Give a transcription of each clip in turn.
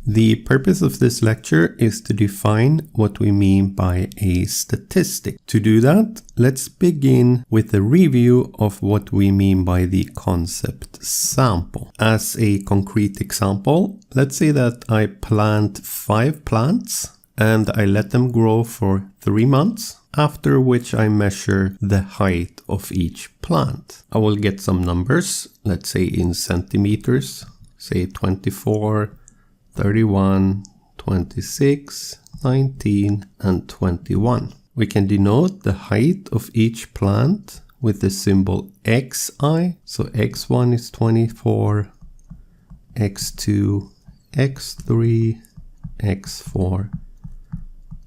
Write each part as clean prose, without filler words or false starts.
The purpose of this lecture is to define what we mean by a statistic. To do that, let's begin with a review of what we mean by the concept sample. As a concrete example, let's say that I plant 5 plants and I let them grow for 3 months, after which I measure the height of each plant. I will get some numbers, let's say in centimeters, say 24, 31, 26, 19, and 21. We can denote the height of each plant with the symbol xi. So x1 is 24, x2, x3, x4,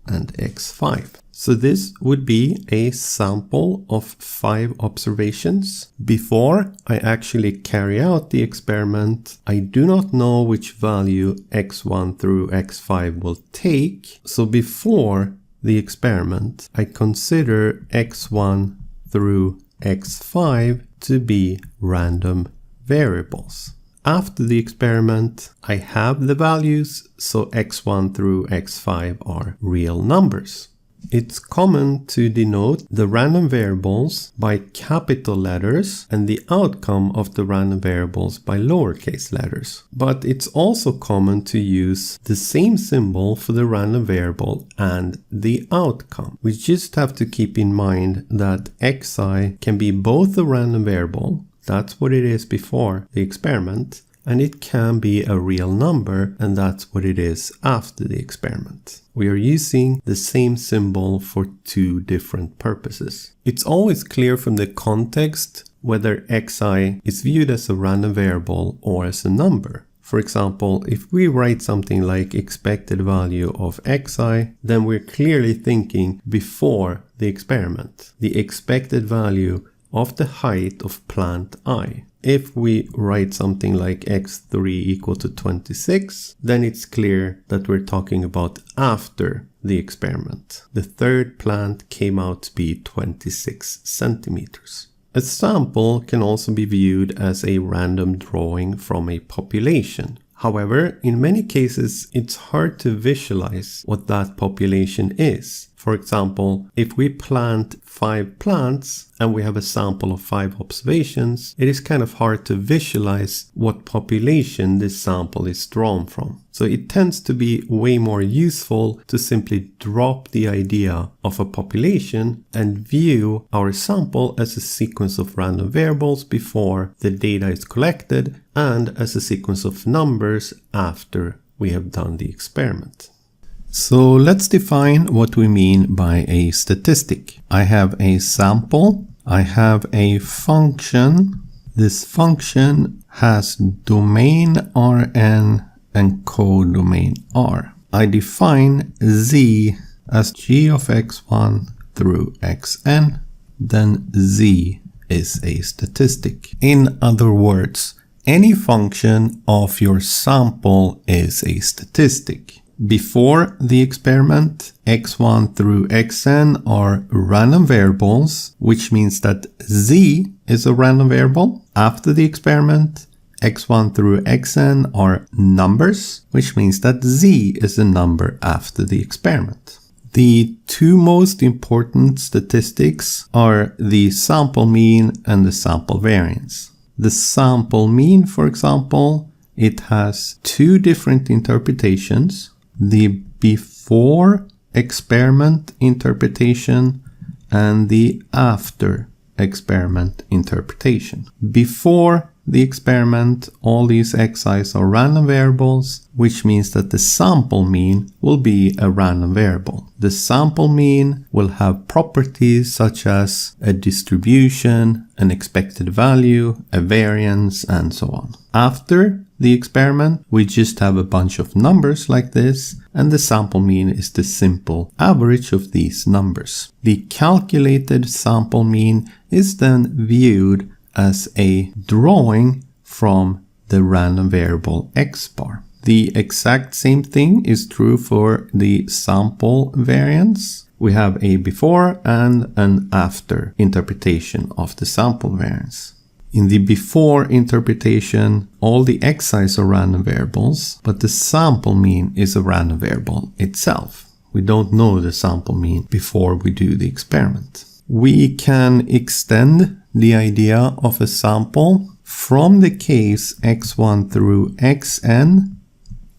and x5. So this would be a sample of 5 observations. Before I actually carry out the experiment, I do not know which value x1 through x5 will take. So before the experiment, I consider x1 through x5 to be random variables. After the experiment, I have the values, so x1 through x5 are real numbers. It's common to denote the random variables by capital letters and the outcome of the random variables by lowercase letters. But it's also common to use the same symbol for the random variable and the outcome. We just have to keep in mind that xi can be both a random variable, that's what it is before the experiment, and it can be a real number, and that's what it is after the experiment. We are using the same symbol for 2 different purposes. It's always clear from the context whether xi is viewed as a random variable or as a number. For example, if we write something like expected value of xi, then we're clearly thinking before the experiment, the expected value of the height of plant I. If we write something like x3 equal to 26, then it's clear that we're talking about after the experiment. The 3rd plant came out to be 26 centimeters. A sample can also be viewed as a random drawing from a population. However, in many cases, it's hard to visualize what that population is. For example, if we plant 5 plants and we have a sample of 5 observations, it is kind of hard to visualize what population this sample is drawn from. So it tends to be way more useful to simply drop the idea of a population and view our sample as a sequence of random variables before the data is collected and as a sequence of numbers after we have done the experiment. So let's define what we mean by a statistic. I have a sample, I have a function. This function has domain Rn and codomain R. I define z as g of x1 through xn, then z is a statistic. In other words, any function of your sample is a statistic. Before the experiment, x1 through xn are random variables, which means that z is a random variable. After the experiment, x1 through xn are numbers, which means that z is a number after the experiment. The 2 most important statistics are the sample mean and the sample variance. The sample mean, for example, it has 2 different interpretations. The before experiment interpretation and the after experiment interpretation. Before the experiment, all these xi's are random variables, which means that the sample mean will be a random variable. The sample mean will have properties such as a distribution, an expected value, a variance, and so on. After the experiment, we just have a bunch of numbers like this, and the sample mean is the simple average of these numbers. The calculated sample mean is then viewed as a drawing from the random variable x bar. The exact same thing is true for the sample variance. We have a before and an after interpretation of the sample variance. In the before interpretation, all the xi's are random variables, but the sample mean is a random variable itself. We don't know the sample mean before we do the experiment. We can extend the idea of a sample from the case x1 through xn,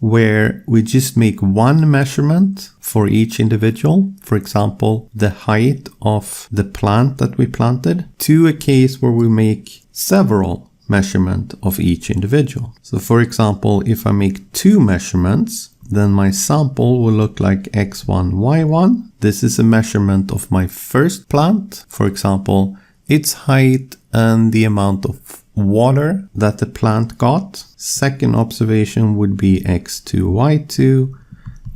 where we just make one measurement for each individual, for example, the height of the plant that we planted, to a case where we make several measurements of each individual. So for example, if I make 2 measurements, then my sample will look like x1, y1. This is a measurement of my first plant, for example, its height and the amount of water that the plant got. Second observation would be x2, y2,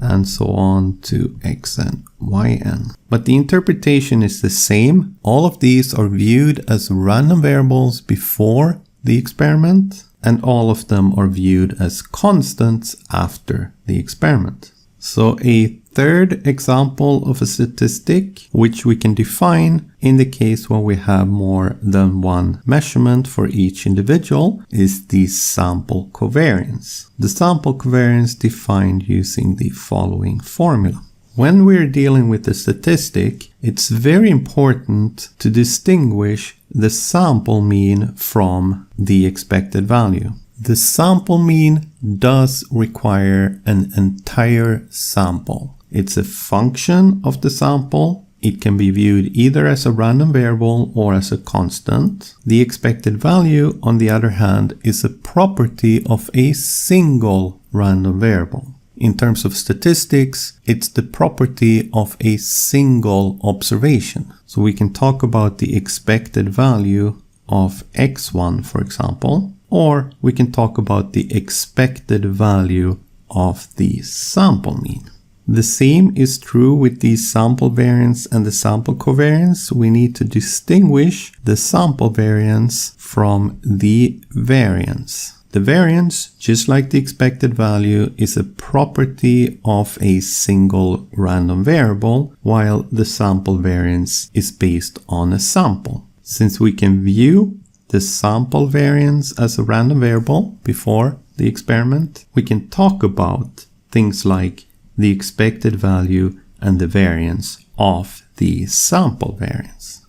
and so on to xn, yn. But the interpretation is the same. All of these are viewed as random variables before the experiment, and all of them are viewed as constants after the experiment. So a third example of a statistic, which we can define in the case where we have more than one measurement for each individual, is the sample covariance. The sample covariance defined using the following formula. When we're dealing with a statistic, it's very important to distinguish the sample mean from the expected value. The sample mean does require an entire sample. It's a function of the sample. It can be viewed either as a random variable or as a constant. The expected value, on the other hand, is a property of a single random variable. In terms of statistics, it's the property of a single observation. So we can talk about the expected value of x1, for example, or we can talk about the expected value of the sample mean. The same is true with the sample variance and the sample covariance. We need to distinguish the sample variance from the variance. The variance, just like the expected value, is a property of a single random variable, while the sample variance is based on a sample. Since we can view the sample variance as a random variable before the experiment, we can talk about things like the expected value and the variance of the sample variance.